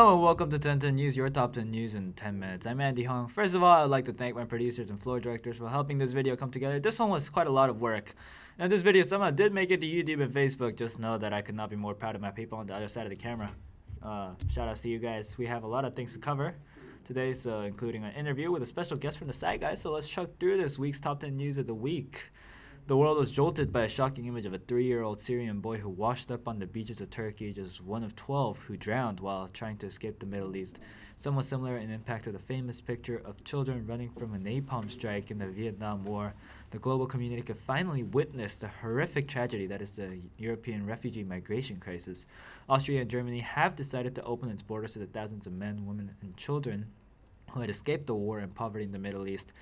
Hello and welcome to 1010 News, your top 10 news in 10 minutes. I'm Andy Hong. First of all, I'd like to thank my producers and floor directors for helping this video come together. This one was quite a lot of work. And this video somehow did make it to YouTube and Facebook. Just know that I could not be more proud of my people on the other side of the camera. Shout out to you guys. We have a lot of things to cover today, so including an interview with a special guest from the Sci-Guys. So let's chuck through this week's top 10 news of the week. The world was jolted by a shocking image of a 3-year-old Syrian boy who washed up on the beaches of Turkey, just one of 12 who drowned while trying to escape the Middle East. Somewhat similar in impact to the famous picture of children running from a napalm strike in the Vietnam War, the global community could finally witness the horrific tragedy that is the European refugee migration crisis. Austria and Germany have decided to open its borders to the thousands of men, women, and children who had escaped the war and poverty in the Middle East.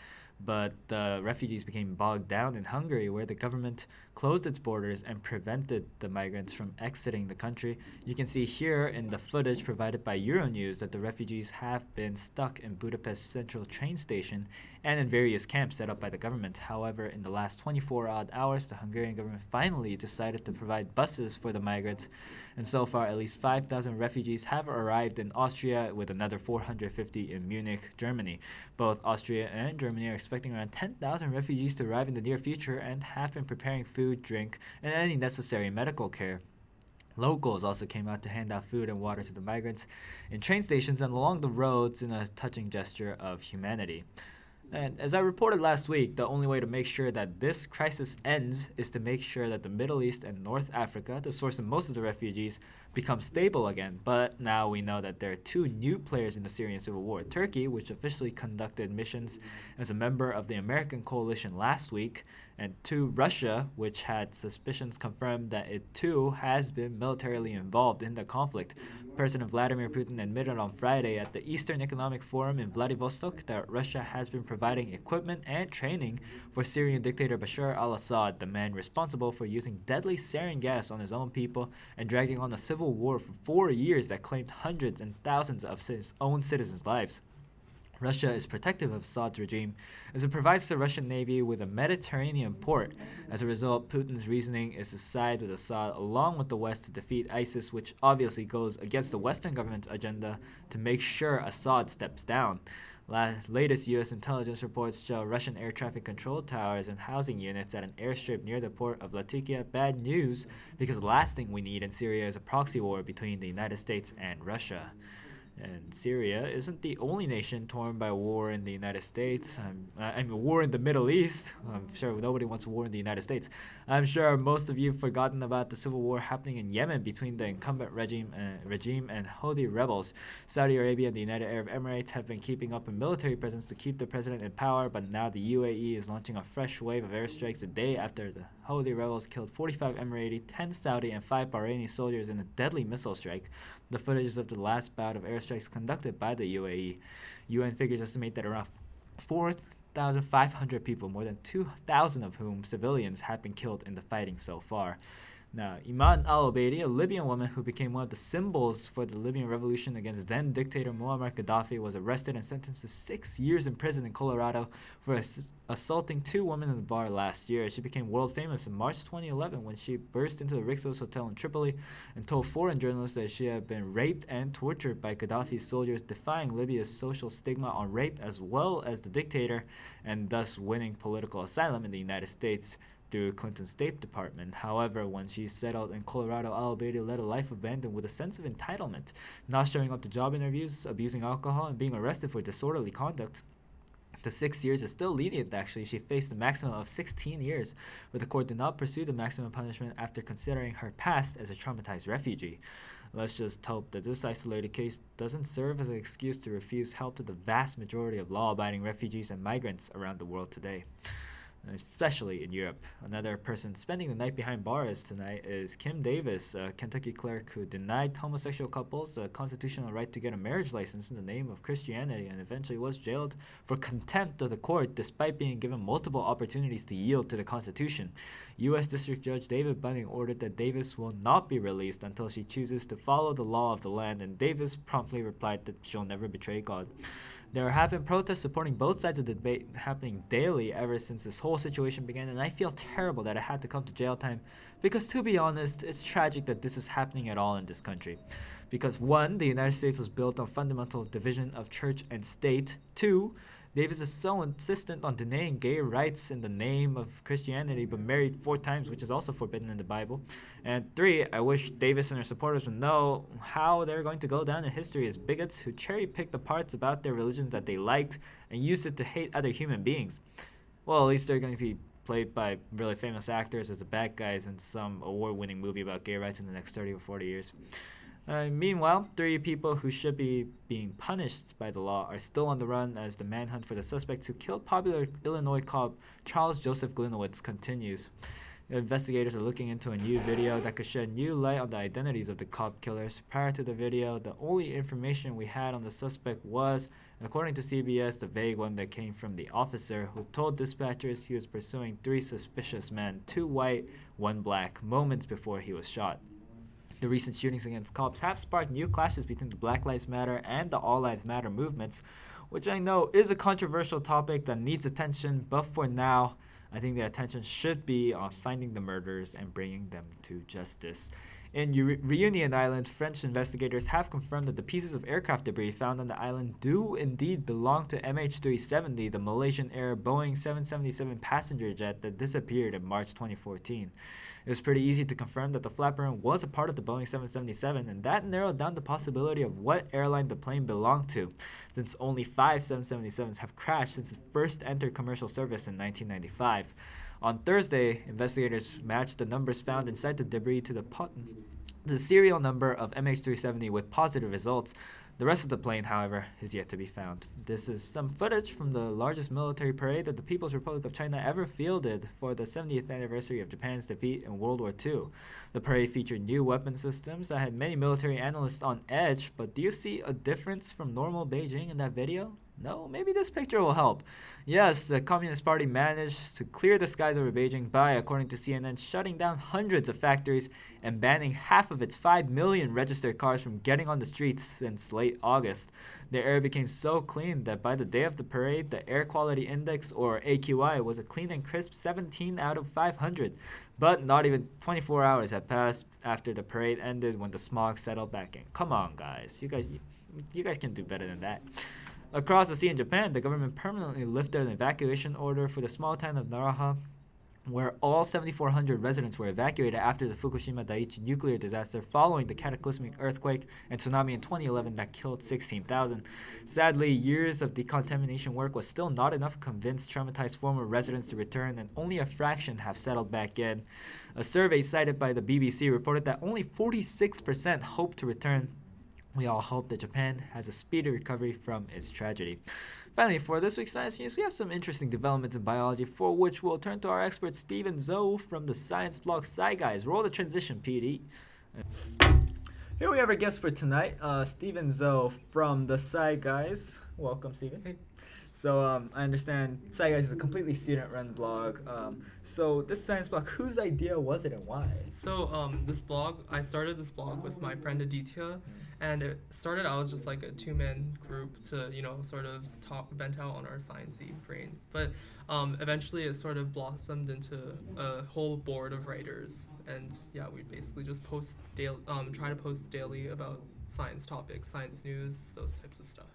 But the refugees became bogged down in Hungary, where the government closed its borders and prevented the migrants from exiting the country. You can see here in the footage provided by Euronews that the refugees have been stuck in Budapest's central train station and in various camps set up by the government. However, in the last 24-odd hours, the Hungarian government finally decided to provide buses for the migrants, and so far at least 5,000 refugees have arrived in Austria, with another 450 in Munich, Germany. Both Austria and Germany are expecting around 10,000 refugees to arrive in the near future and have been preparing food, drink, and any necessary medical care. Locals also came out to hand out food and water to the migrants in train stations and along the roads in a touching gesture of humanity. And as I reported last week, the only way to make sure that this crisis ends is to make sure that the Middle East and North Africa, the source of most of the refugees, become stable again. But now we know that there are two new players in the Syrian civil war. Turkey, which officially conducted missions as a member of the American coalition last week, and two, Russia, which had suspicions confirmed that it too has been militarily involved in the conflict. President Vladimir Putin admitted on Friday at the Eastern Economic Forum in Vladivostok that Russia has been providing equipment and training for Syrian dictator Bashar al-Assad, the man responsible for using deadly sarin gas on his own people and dragging on a civil war for 4 years that claimed hundreds and thousands of his own citizens' lives. Russia is protective of Assad's regime as it provides the Russian Navy with a Mediterranean port. As a result, Putin's reasoning is to side with Assad along with the West to defeat ISIS, which obviously goes against the Western government's agenda to make sure Assad steps down. Latest U.S. intelligence reports show Russian air traffic control towers and housing units at an airstrip near the port of Latakia. Bad news, because the last thing we need in Syria is a proxy war between the United States and Russia. And Syria isn't the only nation torn by war in the United States. War in the Middle East. I'm sure nobody wants war in the United States. I'm sure most of you have forgotten about the civil war happening in Yemen between the incumbent regime and Houthi rebels. Saudi Arabia and the United Arab Emirates have been keeping up a military presence to keep the president in power, but now the UAE is launching a fresh wave of airstrikes a day after the Houthi rebels killed 45 Emirati, 10 Saudi, and 5 Bahraini soldiers in a deadly missile strike. The footage is of the last bout of airstrikes conducted by the UAE. UN figures estimate that around 4,500 people, more than 2,000 of whom civilians, have been killed in the fighting so far. Now, Iman al-Obeidi, a Libyan woman who became one of the symbols for the Libyan revolution against then-dictator Muammar Gaddafi, was arrested and sentenced to 6 years in prison in Colorado for assaulting 2 women in a bar last year. She became world famous in March 2011 when she burst into the Rixos Hotel in Tripoli and told foreign journalists that she had been raped and tortured by Gaddafi's soldiers, defying Libya's social stigma on rape as well as the dictator, and thus winning political asylum in the United States through Clinton's State Department. However, when she settled in Colorado, al-Obeidi led a life abandoned with a sense of entitlement, not showing up to job interviews, abusing alcohol, and being arrested for disorderly conduct. The 6 years is still lenient, actually. She faced a maximum of 16 years, but the court did not pursue the maximum punishment after considering her past as a traumatized refugee. Let's just hope that this isolated case doesn't serve as an excuse to refuse help to the vast majority of law-abiding refugees and migrants around the world today, especially in Europe. Another person spending the night behind bars tonight is Kim Davis, a Kentucky clerk who denied homosexual couples a constitutional right to get a marriage license in the name of Christianity and eventually was jailed for contempt of the court despite being given multiple opportunities to yield to the Constitution. U.S. District Judge David Bunning ordered that Davis will not be released until she chooses to follow the law of the land, and Davis promptly replied that she'll never betray God. There have been protests supporting both sides of the debate happening daily ever since this whole situation began, and I feel terrible that it had to come to jail time because, to be honest, it's tragic that this is happening at all in this country. Because 1, the United States was built on fundamental division of church and state. 2, Davis is so insistent on denying gay rights in the name of Christianity, but married 4 times, which is also forbidden in the Bible. And 3, I wish Davis and her supporters would know how they're going to go down in history as bigots who cherry-pick the parts about their religions that they liked and use it to hate other human beings. Well, at least they're going to be played by really famous actors as the bad guys in some award-winning movie about gay rights in the next 30 or 40 years. Meanwhile, 3 people who should be being punished by the law are still on the run as the manhunt for the suspects who killed popular Illinois cop Charles Joseph Glinowitz continues. The investigators are looking into a new video that could shed new light on the identities of the cop killers. Prior to the video, the only information we had on the suspect was, according to CBS, the vague one that came from the officer who told dispatchers he was pursuing 3 suspicious men, 2 white, 1 black, moments before he was shot. The recent shootings against cops have sparked new clashes between the Black Lives Matter and the All Lives Matter movements, which I know is a controversial topic that needs attention, but for now, I think the attention should be on finding the murderers and bringing them to justice. In Reunion Island, French investigators have confirmed that the pieces of aircraft debris found on the island do indeed belong to MH370, the Malaysian Air Boeing 777 passenger jet that disappeared in March 2014. It was pretty easy to confirm that the flapper was a part of the Boeing 777, and that narrowed down the possibility of what airline the plane belonged to, since only 5 777s have crashed since it first entered commercial service in 1995. On Thursday, investigators matched the numbers found inside the debris to the serial number of MH370 with positive results. The rest of the plane, however, is yet to be found. This is some footage from the largest military parade that the People's Republic of China ever fielded for the 70th anniversary of Japan's defeat in World War II. The parade featured new weapon systems that had many military analysts on edge, but do you see a difference from normal Beijing in that video? No? Maybe this picture will help. Yes, the Communist Party managed to clear the skies over Beijing by, according to CNN, shutting down hundreds of factories and banning half of its 5 million registered cars from getting on the streets since late August. The air became so clean that by the day of the parade, the Air Quality Index, or AQI, was a clean and crisp 17 out of 500. But not even 24 hours had passed after the parade ended when the smog settled back in. Come on, guys. You guys can do better than that. Across the sea in Japan, the government permanently lifted an evacuation order for the small town of Naraha, where all 7,400 residents were evacuated after the Fukushima Daiichi nuclear disaster following the cataclysmic earthquake and tsunami in 2011 that killed 16,000. Sadly, years of decontamination work was still not enough to convince traumatized former residents to return, and only a fraction have settled back in. A survey cited by the BBC reported that only 46% hope to return. We all hope that Japan has a speedy recovery from its tragedy. Finally, for this week's Science News, we have some interesting developments in biology, for which we'll turn to our expert Stephen Zoe from the science blog Sci-Guys. Roll the transition, PD. Here we have our guest for tonight, Stephen Zoe from the Sci-Guys. Welcome, Stephen. Hey. So I understand Sci-Guys is a completely student-run blog. So this science blog, whose idea was it and why? So I started this blog with my friend Aditya, and it started out as just like a 2-man group to, sort of vent out on our sciencey brains. But eventually it sort of blossomed into a whole board of writers, and yeah, we basically just try to post daily about science topics, science news, those types of stuff.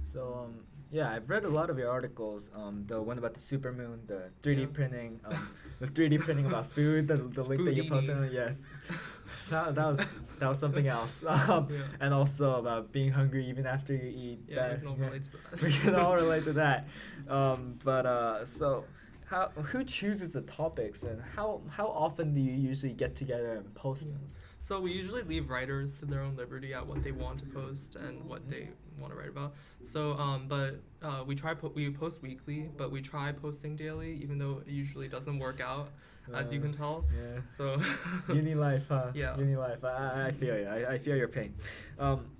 So yeah, I've read a lot of your articles. The one about the supermoon, the 3D printing, the 3D printing about food, the link Foodini. that you posted. Yeah, that was something else. And also about being hungry even after you eat. Yeah, we can all relate to that. We can all relate to that. So who chooses the topics, and how often do you usually get together and post them? So we usually leave writers to their own liberty at what they want to post and what they want to write about. So, we post weekly, but we try posting daily, even though it usually doesn't work out, as you can tell. Yeah. So. Uni life, huh? Yeah. Uni life. I feel you. I feel your pain.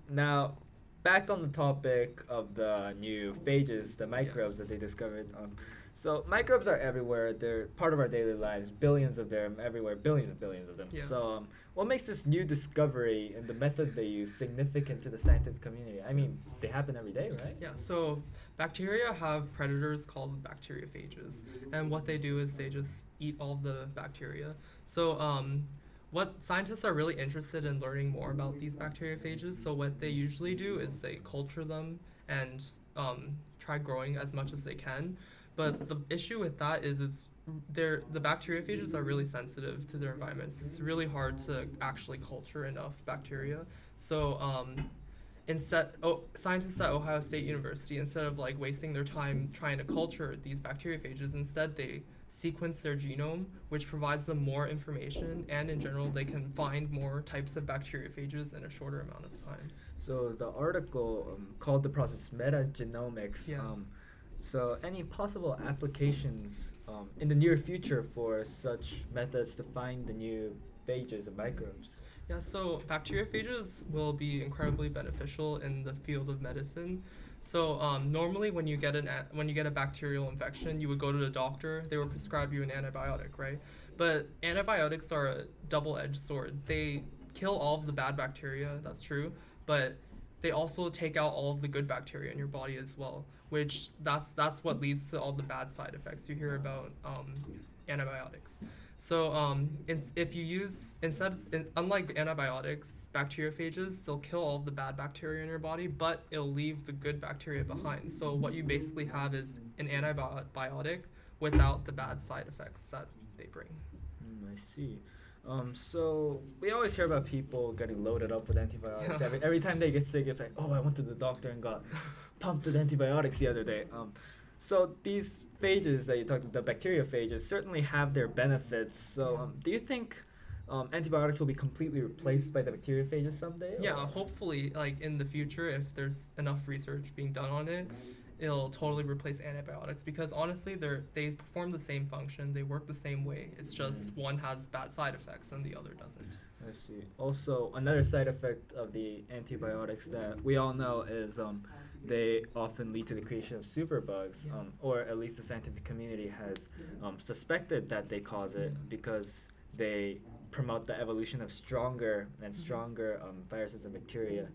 Now, back on the topic of the new phages, the microbes that they discovered. So microbes are everywhere. They're part of our daily lives. Billions of them everywhere. Billions of them. Yeah. So what makes this new discovery and the method they use significant to the scientific community? I mean, they happen every day, right? Yeah, so Bacteria have predators called bacteriophages, and what they do is they just eat all the bacteria. So, what scientists are really interested in learning more about these bacteriophages. So, what they usually do is they culture them and try growing as much as they can. But the issue with that is the bacteriophages are really sensitive to their environments. It's really hard to actually culture enough bacteria. So, scientists at Ohio State University, instead of like wasting their time trying to culture these bacteriophages, instead they sequence their genome, which provides them more information, and in general they can find more types of bacteriophages in a shorter amount of time. So the article called the process metagenomics. Yeah. So any possible applications in the near future for such methods to find the new phages and microbes? Yeah, so bacteriophages will be incredibly beneficial in the field of medicine. So normally, when you get a bacterial infection, you would go to the doctor. They would prescribe you an antibiotic, right? But antibiotics are a double-edged sword. They kill all of the bad bacteria. That's true, but they also take out all of the good bacteria in your body as well. Which that's what leads to all the bad side effects you hear about antibiotics. So if you use unlike antibiotics, bacteriophages, they'll kill all of the bad bacteria in your body, but it'll leave the good bacteria behind. So what you basically have is an antibiotic without the bad side effects that they bring. I see. So we always hear about people getting loaded up with antibiotics. Yeah. Every time they get sick, it's like, oh, I went to the doctor and got pumped with antibiotics the other day. So these phages that you talked about, the bacteriophages, certainly have their benefits. So do you think antibiotics will be completely replaced by the bacteriophages someday? Yeah, or? hopefully, like in the future, if there's enough research being done on it, it'll totally replace antibiotics because honestly, they perform the same function, they work the same way. It's just one has bad side effects and the other doesn't. I see. Also, another side effect of the antibiotics that we all know is they often lead to the creation of superbugs, or at least the scientific community has suspected that they cause it because they promote the evolution of stronger and stronger viruses and bacteria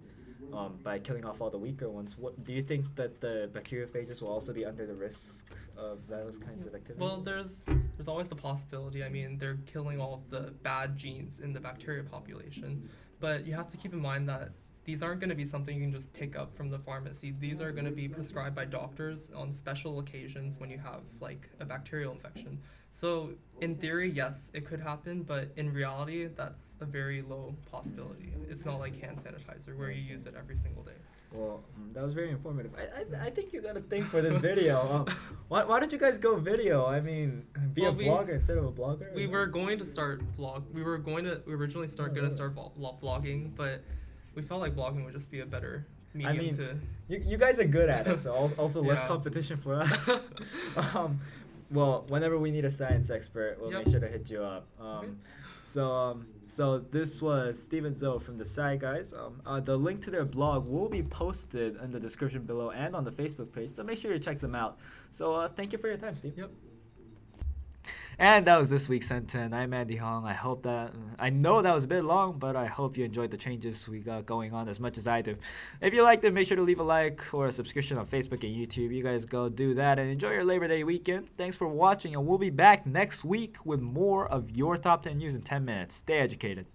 by killing off all the weaker ones. What do you think that the bacteriophages will also be under the risk of those kinds of activities? Well, there's always the possibility. I mean, they're killing all of the bad genes in the bacteria population, but you have to keep in mind that these aren't going to be something you can just pick up from the pharmacy. These are going to be prescribed by doctors on special occasions when you have like a bacterial infection. So in theory, yes, it could happen, but in reality, that's a very low possibility. It's not like hand sanitizer where you use it every single day. Well, that was very informative. I think you got a thing for this video. Why did you guys go video? I mean, be a vlogger instead of a blogger? We were going to start vlog. We originally start vlogging, but we felt like blogging would just be a better medium you guys are good at it, so also less Yeah. competition for us. Well, whenever we need a science expert, we'll make sure to hit you up. So this was Stephen Zoe from the Sci-Guys. The link to their blog will be posted in the description below and on the Facebook page, so make sure you check them out. So thank you for your time, Steve. Yep. And that was this week's Ten10. I'm Andy Hong. I know that was a bit long, but I hope you enjoyed the changes we got going on as much as I do. If you liked it, make sure to leave a like or a subscription on Facebook and YouTube. You guys go do that and enjoy your Labor Day weekend. Thanks for watching, and we'll be back next week with more of your top 10 news in 10 minutes. Stay educated.